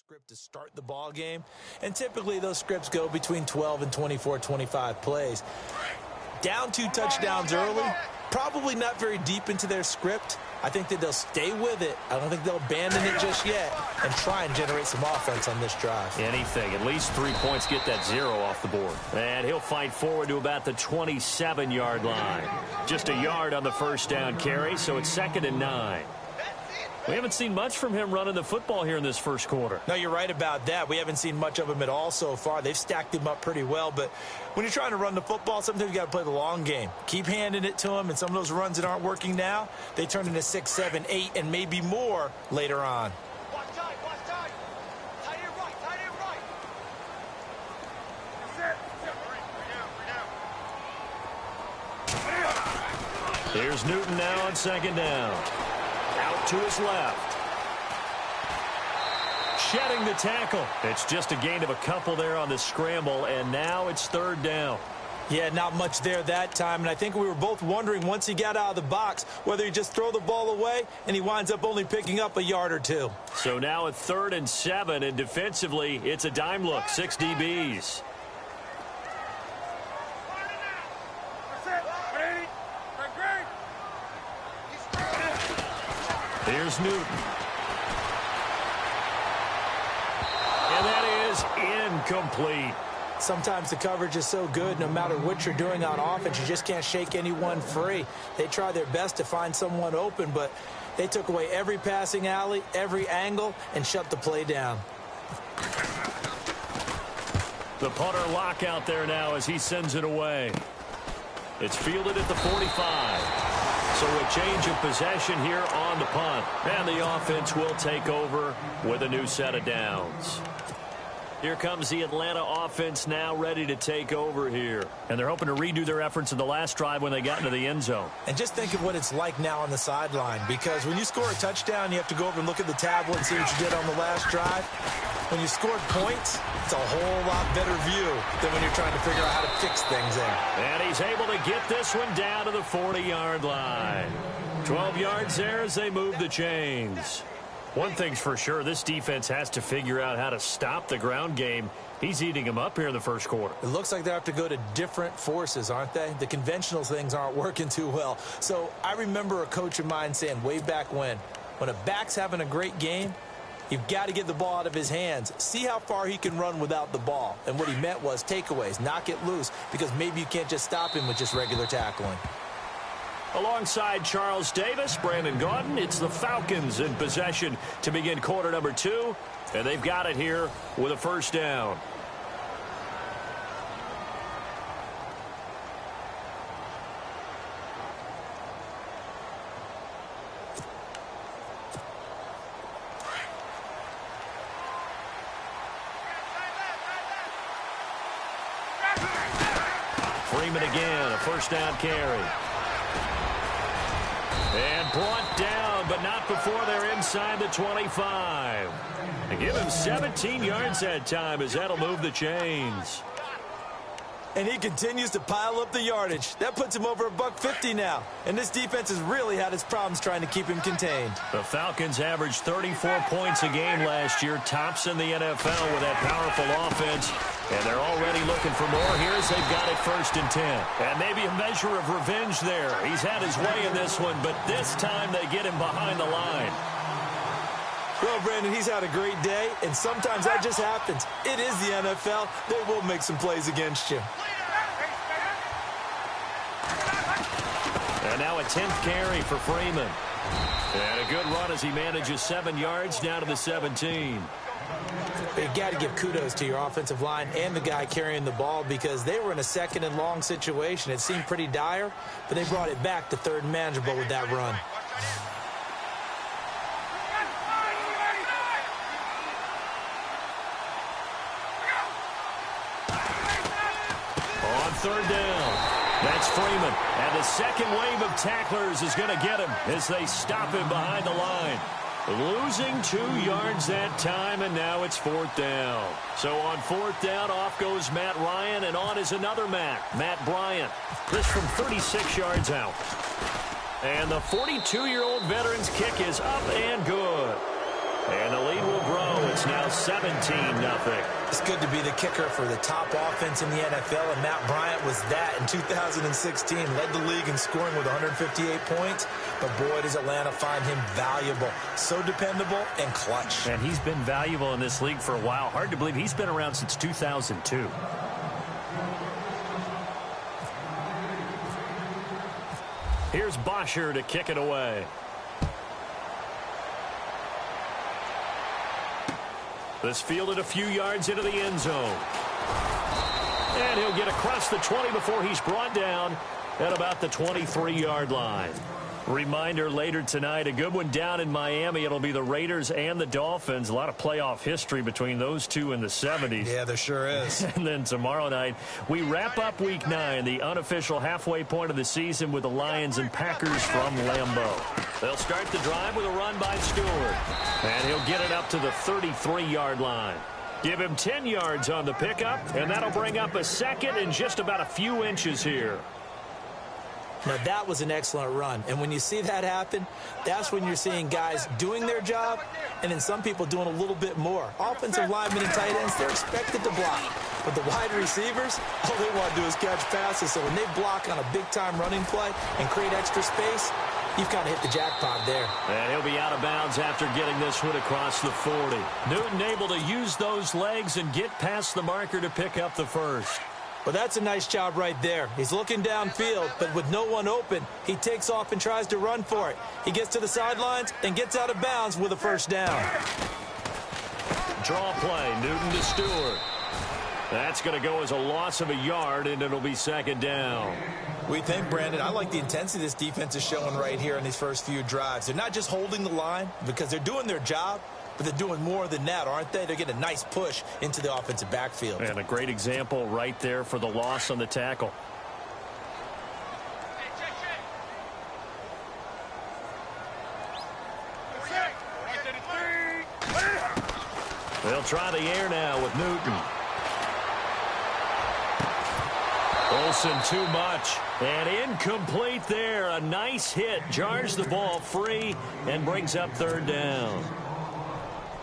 script to start the ball game, and typically those scripts go between 12 and 24, 25 plays. Down 2 touchdowns early, probably not very deep into their script. I think that they'll stay with it. I don't think they'll abandon it just yet and try and generate some offense on this drive. Anything. At least 3 points, get that 0 off the board. And he'll fight forward to about the 27-yard line. Just a yard on the first down carry, so it's 2nd and 9. We haven't seen much from him running the football here in this first quarter. No, you're right about that. We haven't seen much of him at all so far. They've stacked him up pretty well, but when you're trying to run the football, sometimes you got to play the long game. Keep handing it to him, and some of those runs that aren't working now, they turn into 6, 7, 8, and maybe more later on. Watch time. Tight end right. That's it. Here's Newton now on 2nd down. Out to his left. Shedding the tackle. It's just a gain of a couple there on the scramble, and now it's 3rd down. Yeah, not much there that time, and I think we were both wondering once he got out of the box whether he just throw the ball away, and he winds up only picking up a yard or 2. So now at 3rd and 7, and defensively, it's a dime look, 6 DBs. Here's Newton. And that is incomplete. Sometimes the coverage is so good, no matter what you're doing on offense, you just can't shake anyone free. They try their best to find someone open, but they took away every passing alley, every angle, and shut the play down. The punter lock out there now as he sends it away. It's fielded at the 45. So a change of possession here on the punt. And the offense will take over with a new set of downs. Here comes the Atlanta offense now ready to take over here. And they're hoping to redo their efforts in the last drive when they got into the end zone. And just think of what it's like now on the sideline, because when you score a touchdown, you have to go over and look at the tablet and see what you did on the last drive. When you scored points, it's a whole lot better view than when you're trying to figure out how to fix things there. And he's able to get this one down to the 40-yard line. 12 yards there as they move the chains. One thing's for sure, this defense has to figure out how to stop the ground game. He's eating them up here in the first quarter. It looks like they have to go to different forces, aren't they? The conventional things aren't working too well. So I remember a coach of mine saying way back when a back's having a great game, you've got to get the ball out of his hands. See how far he can run without the ball. And what he meant was takeaways, knock it loose, because maybe you can't just stop him with just regular tackling. Alongside Charles Davis, Brandon Gaudin, it's the Falcons in possession to begin quarter number 2. And they've got it here with a first down. Freeman again, a first down carry. And brought down, but not before they're inside the 25. They give him 17 yards that time as that'll move the chains. And he continues to pile up the yardage. That puts him over $150 now. And this defense has really had its problems trying to keep him contained. The Falcons averaged 34 points a game last year, tops in the NFL with that powerful offense. And they're already looking for more here as they've got it 1st and 10. And maybe a measure of revenge there. He's had his way in this one, but this time they get him behind the line. Well, Brandon, he's had a great day, and sometimes that just happens. It is the NFL. They will make some plays against you. And now a 10th carry for Freeman. And a good run as he manages 7 yards down to the 17. You got to give kudos to your offensive line and the guy carrying the ball, because they were in a 2nd and long situation. It seemed pretty dire, but they brought it back to 3rd and manageable with that run. On 3rd down. That's Freeman. And the second wave of tacklers is going to get him as they stop him behind the line. Losing 2 yards that time, and now it's 4th down. So on 4th down, off goes Matt Ryan, and on is another Matt Bryant. This from 36 yards out. And the 42-year-old veteran's kick is up and good. And the lead will grow. It's It's now 17-0. It's good to be the kicker for the top offense in the NFL, and Matt Bryant was that in 2016. Led the league in scoring with 158 points, but boy, does Atlanta find him valuable. So dependable and clutch. And he's been valuable in this league for a while. Hard to believe he's been around since 2002. Here's Bosher to kick it away. This fielded a few yards into the end zone. And he'll get across the 20 before he's brought down at about the 23-yard line. Reminder later tonight, a good one down in Miami. It'll be the Raiders and the Dolphins. A lot of playoff history between those two in the 70s. Yeah, there sure is. And then tomorrow night, we wrap up Week 9, the unofficial halfway point of the season with the Lions and Packers from Lambeau. They'll start the drive with a run by Stewart. And he'll get it up to the 33-yard line. Give him 10 yards on the pickup, and that'll bring up a second and just about a few inches here. Now, that was an excellent run. And when you see that happen, that's when you're seeing guys doing their job and then some people doing a little bit more. Offensive linemen and tight ends, they're expected to block. But the wide receivers, all they want to do is catch passes. So when they block on a big-time running play and create extra space, you've kind of hit the jackpot there. And he'll be out of bounds after getting this one across the 40. Newton able to use those legs and get past the marker to pick up the first. Well, that's a nice job right there. He's looking downfield, but with no one open, he takes off and tries to run for it. He gets to the sidelines and gets out of bounds with a first down. Draw play, Newton to Stewart. That's going to go as a loss of a yard, and it'll be second down. We think, Brandon, I like the intensity this defense is showing right here in these first few drives. They're not just holding the line because they're doing their job, but they're doing more than that, aren't they? They're getting a nice push into the offensive backfield. And a great example right there for the loss on the tackle. They'll try the air now with Newton. Olsen too much. And incomplete there. A nice hit. Jars the ball free and brings up third down.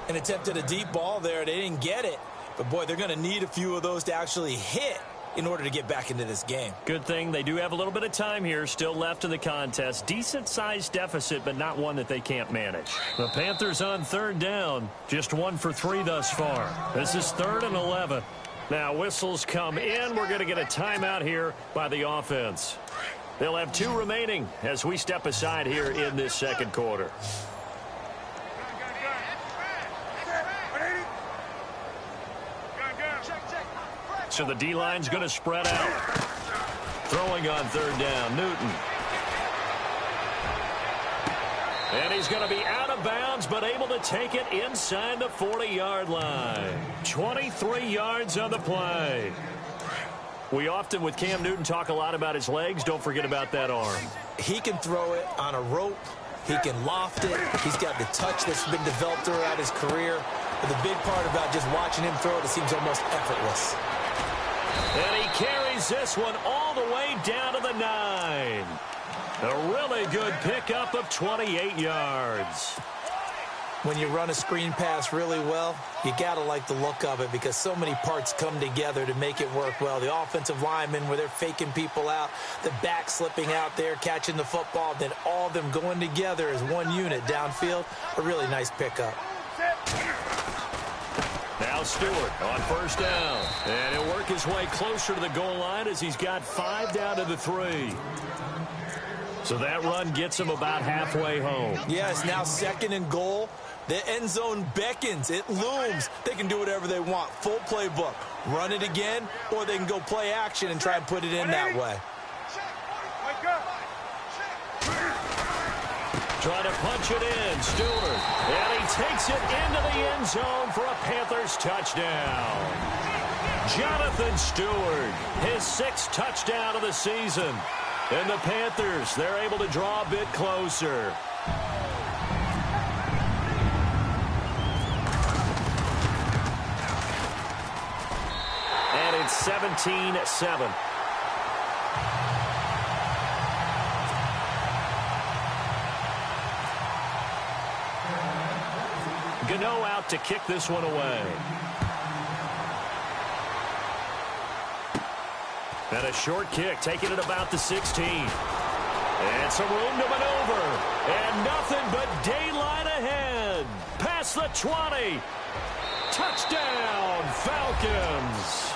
An attempt at a deep ball there. They didn't get it. But, boy, they're going to need a few of those to actually hit in order to get back into this game. Good thing they do have a little bit of time here still left in the contest. Decent-sized deficit, but not one that they can't manage. The Panthers on third down. Just 1 for 3 thus far. This is 3rd and 11. Now whistles come in. We're going to get a timeout here by the offense. They'll have 2 remaining as we step aside here in this second quarter. So the D-line's going to spread out. Throwing on third down, Newton. And he's going to be out of bounds, but able to take it inside the 40-yard line. 23 yards on the play. We often, with Cam Newton, talk a lot about his legs. Don't forget about that arm. He can throw it on a rope. He can loft it. He's got the touch that's been developed throughout his career. But the big part about just watching him throw it, it seems almost effortless. And he carries this one all the way down to the 9. A really good pickup of 28 yards. When you run a screen pass really well, you got to like the look of it because so many parts come together to make it work well. The offensive linemen where they're faking people out, the back slipping out there, catching the football, then all of them going together as one unit downfield. A really nice pickup. Now Stewart on first down. And he'll work his way closer to the goal line as he's got 5 down to the 3. So that run gets him about halfway home. Yeah, it's now 2nd and goal. The end zone beckons. It looms. They can do whatever they want. Full playbook. Run it again, or they can go play action and try and put it in that way. Trying to punch it in, Stewart. And he takes it into the end zone for a Panthers touchdown. Jonathan Stewart, his 6th touchdown of the season. And the Panthers, they're able to draw a bit closer. And it's 17-7. Cano out to kick this one away. And a short kick, taking it about the 16. And some room to maneuver. And nothing but daylight ahead. Past the 20. Touchdown, Falcons.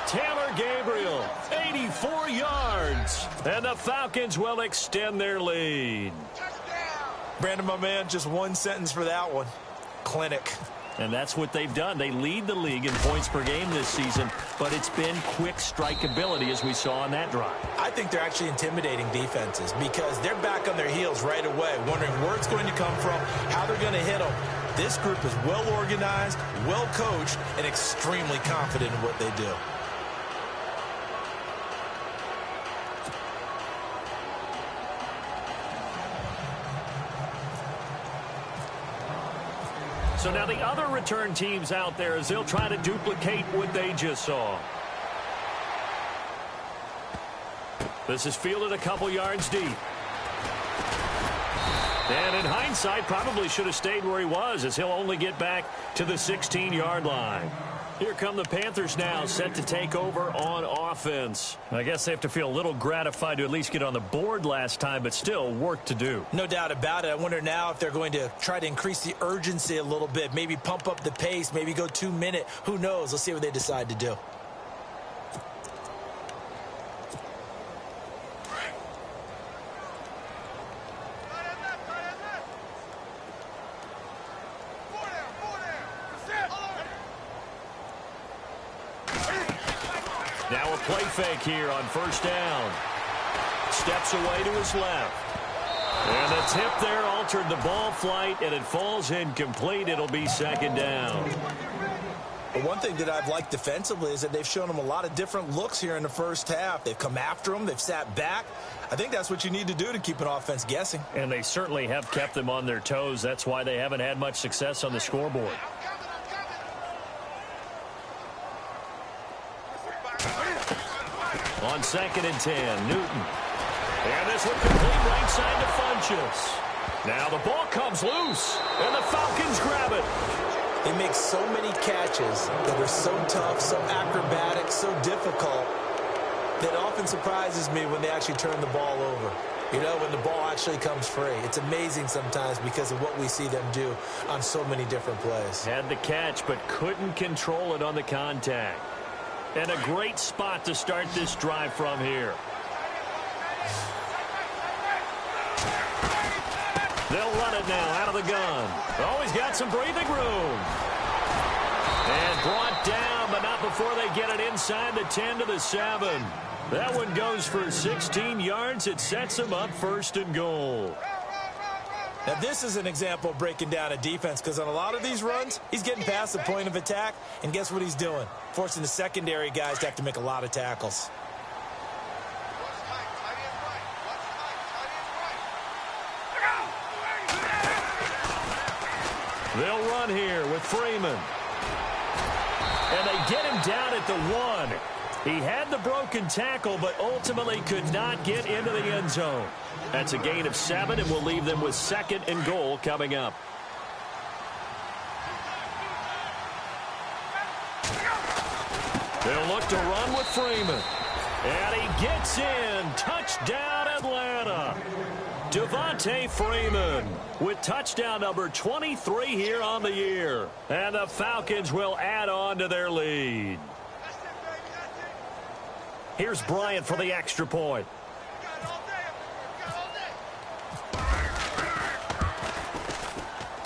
Taylor Gabriel, 84 yards. And the Falcons will extend their lead. Brandon, my man, just one sentence for that one. Clinic. And that's what they've done. They lead the league in points per game this season, but it's been quick strikeability as we saw on that drive. I think they're actually intimidating defenses because they're back on their heels right away, wondering where it's going to come from, how they're going to hit them. This group is well organized, well coached, and extremely confident in what they do. So now the other return teams out there as they'll try to duplicate what they just saw. This is fielded a couple yards deep. And in hindsight, probably should have stayed where he was as he'll only get back to the 16-yard line. Here come the Panthers now, set to take over on offense. I guess they have to feel a little gratified to at least get on the board last time, but still work to do. No doubt about it. I wonder now if they're going to try to increase the urgency a little bit, maybe pump up the pace, maybe go 2-minute. Who knows? Let's see what they decide to do. Now a play fake here on first down. Steps away to his left. And the tip there altered the ball flight, and it falls incomplete. It'll be second down. But one thing that I've liked defensively is that they've shown them a lot of different looks here in the first half. They've come after them. They've sat back. I think that's what you need to do to keep an offense guessing. And they certainly have kept them on their toes. That's why they haven't had much success on the scoreboard. On 2nd and 10, Newton. And this one complete right side to Funchess. Now the ball comes loose, and the Falcons grab it. They make so many catches that are so tough, so acrobatic, so difficult, that often surprises me when they actually turn the ball over. You know, when the ball actually comes free. It's amazing sometimes because of what we see them do on so many different plays. Had the catch, but couldn't control it on the contact. And a great spot to start this drive from here. They'll run it now out of the gun. Always got some breathing room. And brought down, but not before they get it inside the 10 to the 7. That one goes for 16 yards. It sets them up 1st and goal. Now, this is an example of breaking down a defense because on a lot of these runs, he's getting past the point of attack, and guess what he's doing? Forcing the secondary guys to have to make a lot of tackles. They'll run here with Freeman. And they get him down at the 1. He had the broken tackle, but ultimately could not get into the end zone. That's a gain of 7, and we'll leave them with 2nd and goal coming up. They'll look to run with Freeman. And he gets in. Touchdown, Atlanta. Devontae Freeman with touchdown number 23 here on the year. And the Falcons will add on to their lead. Here's Bryant for the extra point.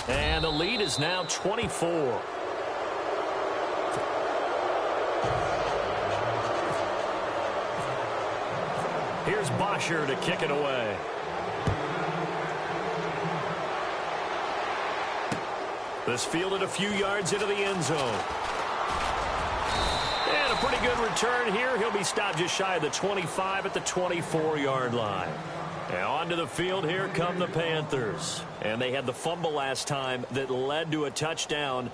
And the lead is now 24. Here's Bosher to kick it away. This fielded a few yards into the end zone. And a pretty good return here. He'll be stopped just shy of the 25 at the 24-yard line. Now onto the field, here come the Panthers. And they had the fumble last time that led to a touchdown.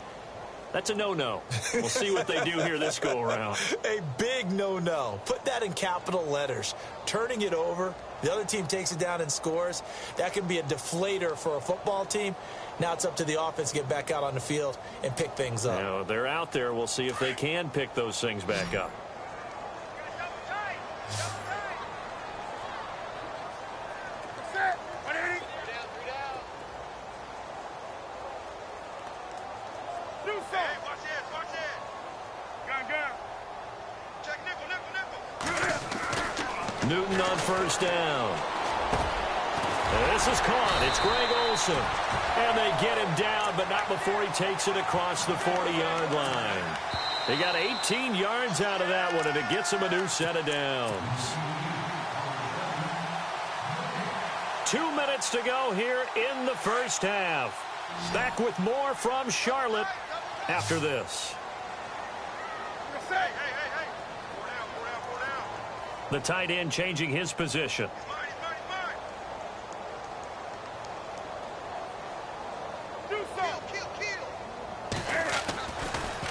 That's a no-no. We'll see what they do here this go-around. A big no-no. Put that in capital letters. Turning it over, the other team takes it down and scores. That can be a deflator for a football team. Now it's up to the offense to get back out on the field and pick things up. Now, they're out there. We'll see if they can pick those things back up. Newton on first down. This is caught. It's Greg Olsen. And they get him down, but not before he takes it across the 40-yard line. They got 18 yards out of that one, and it gets him a new set of downs. 2 minutes to go here in the first half. Back with more from Charlotte after this. The tight end changing his position.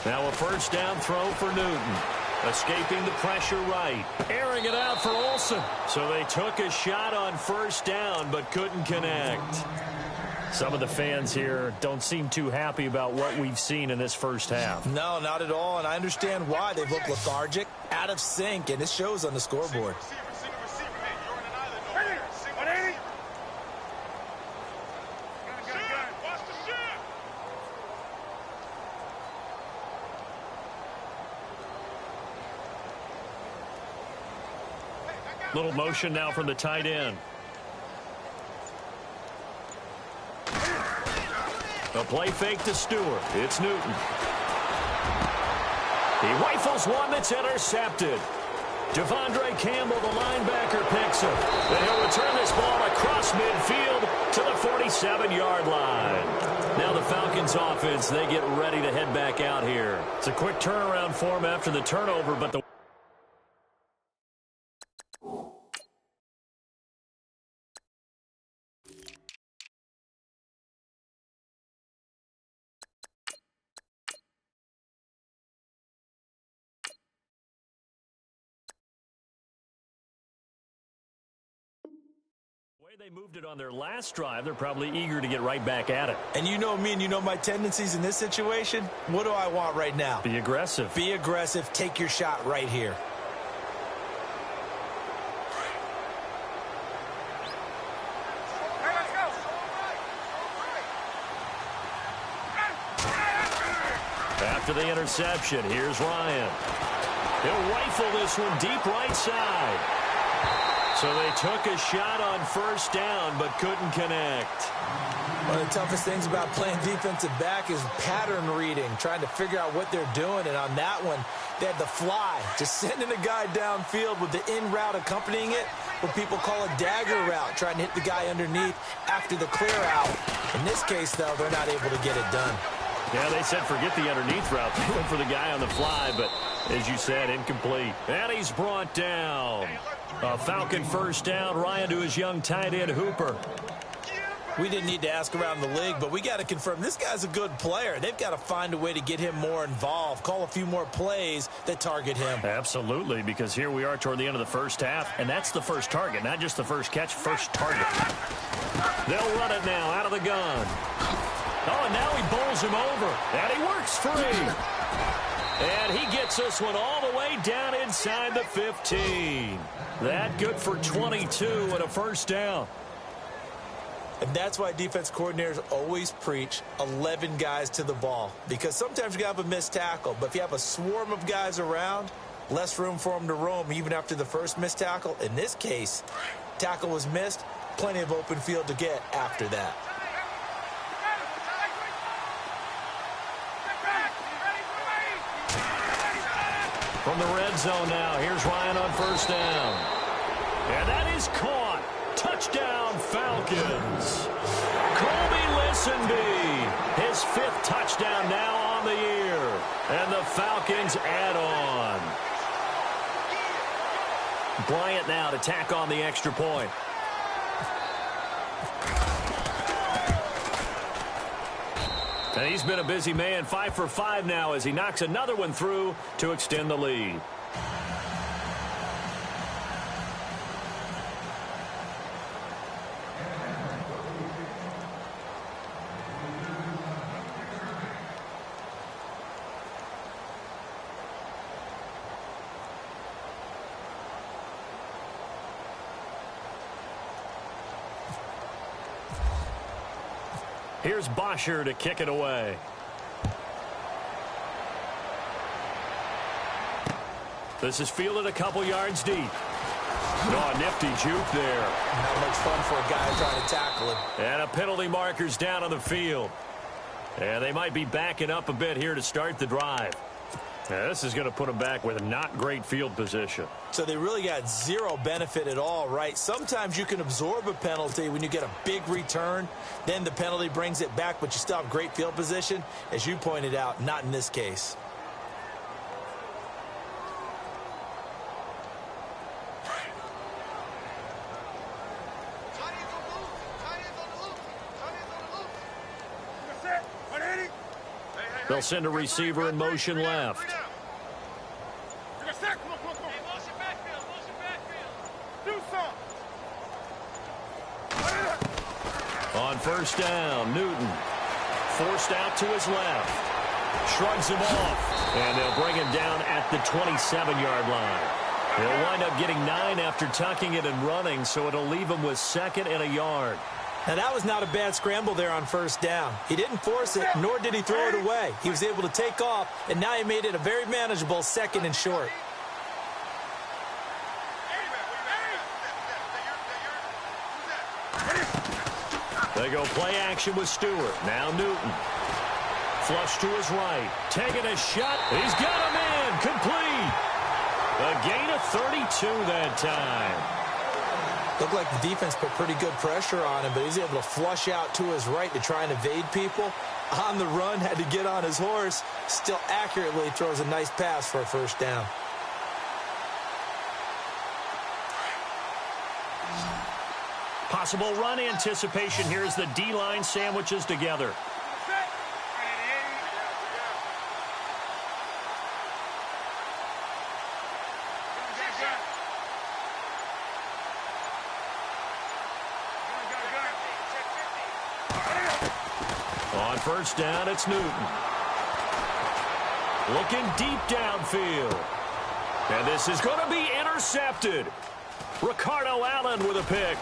Now a first down throw for Newton. Escaping the pressure right. Airing it out for Olsen. So they took a shot on first down but couldn't connect. Some of the fans here don't seem too happy about what we've seen in this first half. No, not at all, and I understand why. They've looked lethargic, out of sync, and it shows on the scoreboard. Little motion now from the tight end. A play fake to Stewart. It's Newton. He rifles one that's intercepted. Devondre Campbell, the linebacker, picks him. And he'll return this ball across midfield to the 47-yard line. Now the Falcons offense, they get ready to head back out here. It's a quick turnaround for him after the turnover, but the they moved it on their last drive, they're probably eager to get right back at it. And you know me and you know my tendencies in this situation. What do I want right now? Be aggressive. Be aggressive. Take your shot right here. After the interception, here's Ryan. He'll rifle this one deep right side. So they took a shot on first down, but couldn't connect. One of the toughest things about playing defensive back is pattern reading, trying to figure out what they're doing. And on that one, they had the fly, just sending a guy downfield with the in route accompanying it, what people call a dagger route, trying to hit the guy underneath after the clear out. In this case, though, they're not able to get it done. Yeah, they said forget the underneath route. They went for the guy on the fly, but as you said, incomplete. And he's brought down. A Falcon first down. Ryan to his young tight end, Hooper. We didn't need to ask around the league, but we got to confirm this guy's a good player. They've got to find a way to get him more involved, call a few more plays that target him. Absolutely, because here we are toward the end of the first half, and that's the first target, not just the first catch, first target. They'll run it now out of the gun. Oh, and now he bowls him over, and he works free. And he gets this one all the way down inside the 15. That good for 22 and a first down. And that's why defense coordinators always preach 11 guys to the ball. Because sometimes you have a missed tackle, but if you have a swarm of guys around, less room for them to roam even after the first missed tackle. In this case, tackle was missed, plenty of open field to get after that. From the red zone now, here's Ryan on first down. And that is caught. Touchdown, Falcons. Colby Listenby, his 5th touchdown now on the year. And the Falcons add on. Bryant now to tack on the extra point. And he's been a busy man, 5 for 5 now as he knocks another one through to extend the lead. Here's Bosher to kick it away. This is fielded a couple yards deep. Oh, a nifty juke there. Not much fun for a guy trying to tackle him. And a penalty marker's down on the field. And they might be backing up a bit here to start the drive. Now, this is going to put them back with a not great field position. So they really got zero benefit at all, right? Sometimes you can absorb a penalty when you get a big return. Then the penalty brings it back, but you still have great field position. As you pointed out, not in this case. They'll send a receiver in motion left. On first down, Newton forced out to his left. Shrugs him off. And they'll bring him down at the 27-yard line. He'll wind up getting 9 after tucking it and running, so it'll leave him with 2nd and a yard. Now, that was not a bad scramble there on first down. He didn't force it, nor did he throw it away. He was able to take off, and now he made it a very manageable 2nd and short. They go play action with Stewart. Now Newton. Flush to his right. Taking a shot. He's got him in. Complete. A gain of 32 that time. Looked like the defense put pretty good pressure on him, but he's able to flush out to his right to try and evade people. On the run, had to get on his horse. Still accurately throws a nice pass for a first down. Possible run anticipation here as the D-line sandwiches together. On first down, it's Newton. Looking deep downfield. And this is going to be intercepted. Ricardo Allen with a pick.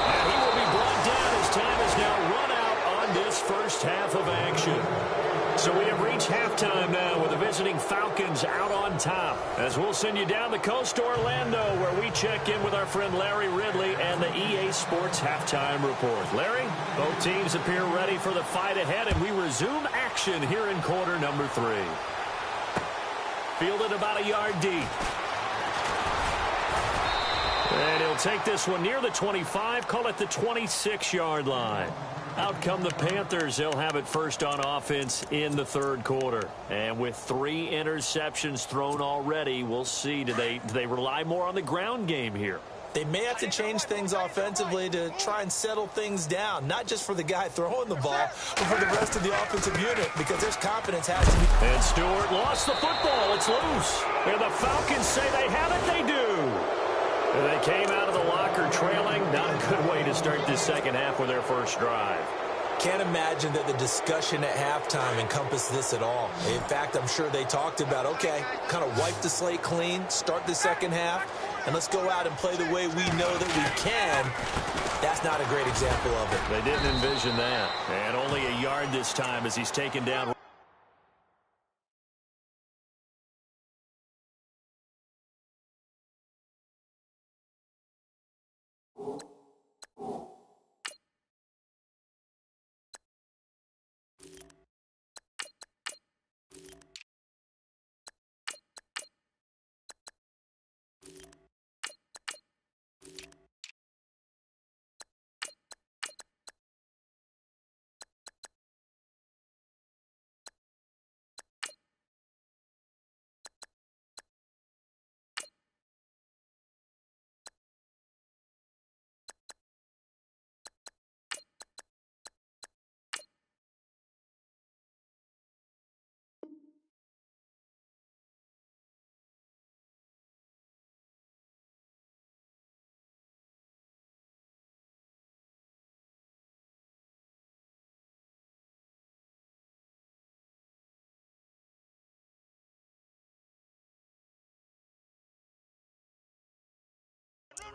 And he will be brought down as time is now run out on this first half of action. So we have reached halftime now with the visiting Falcons out on top. As we'll send you down the coast to Orlando where we check in with our friend Larry Ridley and the EA Sports Halftime Report. Larry, both teams appear ready for the fight ahead, and we resume action here in quarter number 3. Fielded about a yard deep. And he'll take this one near the 25, call it the 26-yard line. Out come the Panthers. They'll have it first on offense in the third quarter. And with 3 interceptions thrown already, we'll see. Do they rely more on the ground game here? They may have to change things offensively to try and settle things down, not just for the guy throwing the ball, but for the rest of the offensive unit, because there's confidence has to be. And Stewart lost the football. It's loose. And the Falcons say they have it. They do. And they came out of the locker trailing. Not a good way to start this second half with their first drive. Can't imagine that the discussion at halftime encompassed this at all. In fact, I'm sure they talked about, okay, kind of wipe the slate clean, start the second half, and let's go out and play the way we know that we can. That's not a great example of it. They didn't envision that. And only a yard this time as he's taken down.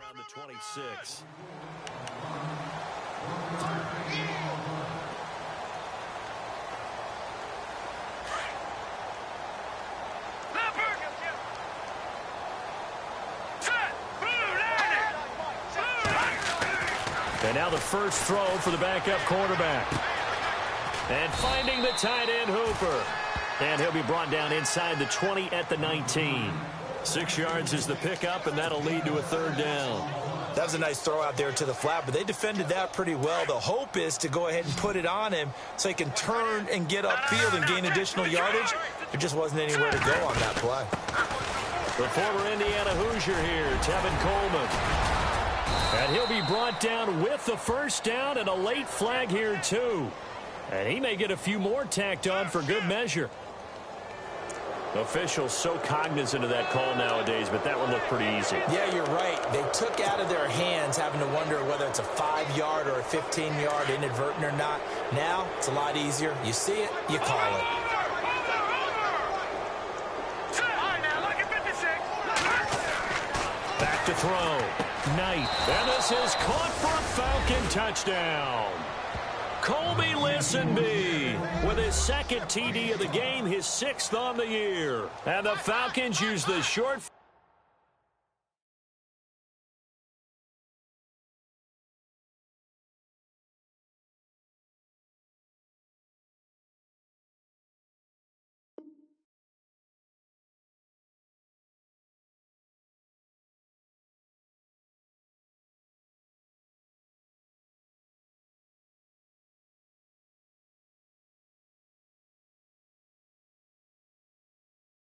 around the 26. And now the first throw for the backup quarterback. And finding the tight end Hooper. And he'll be brought down inside the 20 at the 19. 6 yards is the pickup, and that'll lead to a third down. That was a nice throw out there to the flat, but they defended that pretty well. The hope is to go ahead and put it on him so he can turn and get upfield and gain additional yardage. There just wasn't anywhere to go on that play. The former Indiana Hoosier here, Tevin Coleman. And he'll be brought down with the first down and a late flag here, too. And he may get a few more tacked on for good measure. Officials so cognizant of that call nowadays, but that one looked pretty easy. Yeah, you're right. They took out of their hands having to wonder whether it's a 5-yard or a 15-yard inadvertent or not. Now, it's a lot easier. You see it, you call it. Back to throw. Knight. And this is caught for a Falcon touchdown. Colby Listenby with his second TD of the game, his 6th on the year. And the Falcons use the short